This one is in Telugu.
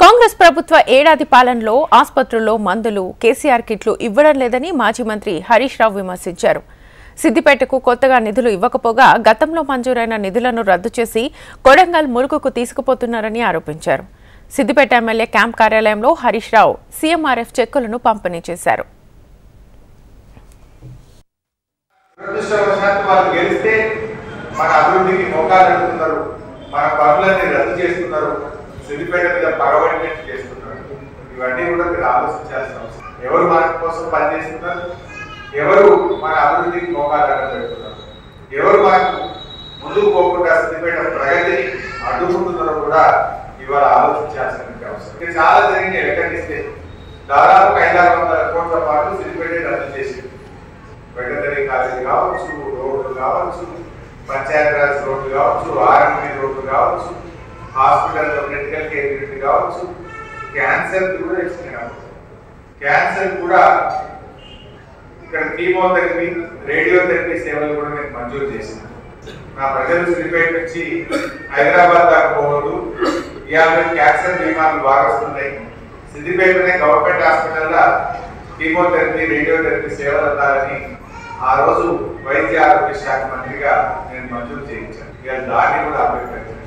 కాంగ్రెస్ ప్రభుత్వ ఏడాది పాలనలో ఆసుపత్రుల్లో మందులు కేసీఆర్ కిట్లు ఇవ్వడం లేదని మాజీ మంత్రి హరీష్ రావు విమర్శించారు. సిద్దిపేటకు కొత్తగా నిధులు ఇవ్వకపోగా గతంలో మంజూరైన నిధులను రద్దు చేసి కొడంగల్ మురుగుకు తీసుకుపోతున్నారని ఆరోపించారు. సిద్దిపేట ఎమ్మెల్యే క్యాంప్ కార్యాలయంలో హరీష్ రావు సీఎంఆర్ఎఫ్ చెక్కులను పంపిణీ చేశారు. సిద్దిపేట మీద పగబడినట్టు చేస్తున్నారు. ఇవన్నీ కూడా మీరు ఆలోచించాల్సిన అవసరం. ఎవరు మన కోసం పనిచేస్తున్నారు, ఎవరు మన అభివృద్ధికి మోకాలను పెడుతున్నారు, ఎవరు మనకు ముందుకు పోకుండా సిద్దిపేట ప్రగతిని అడ్డుకుంటున్నారో కూడా ఇవాళ ఆలోచించాల్సిన అవసరం. చాలా జరిగినాయి. లెక్కనిస్తే దాదాపు 500-600 కోట్ల పాటు సిద్దిపేట రద్దు చేసింది. వెటనరీ కాలేజీ కావచ్చు, రోడ్లు కావచ్చు, పంచాయతీరాజ్ రోడ్లు కావచ్చు, ఆర్ఎంపీ రోడ్లు కావచ్చు, హాస్పిటల్లో మెడికల్ కేర్ యూనిట్ కావచ్చు, క్యాన్సర్ కూడా ఇచ్చినాయి. క్యాన్సర్ కూడా ఇక్కడ కీమోథెరపీ, రేడియోథెరపీ సేవలు కూడా నేను మంజూరు చేసిన. నా ప్రజలు సిద్దిపేట నుంచి హైదరాబాద్ దాకా పోవద్దు, ఇవాళ క్యాన్సర్ బీమాలు బాగా వస్తున్నాయి, సిద్దిపేటనే గవర్నమెంట్ హాస్పిటల్లో కీమోథెరపీ, రేడియోథెరపీ సేవలు అందాలని ఆ రోజు వైద్య ఆరోగ్య శాఖ మంత్రిగా నేను మంజూరు చేయించాను. ఇవాళ దాన్ని కూడా అభ్యర్థించాను.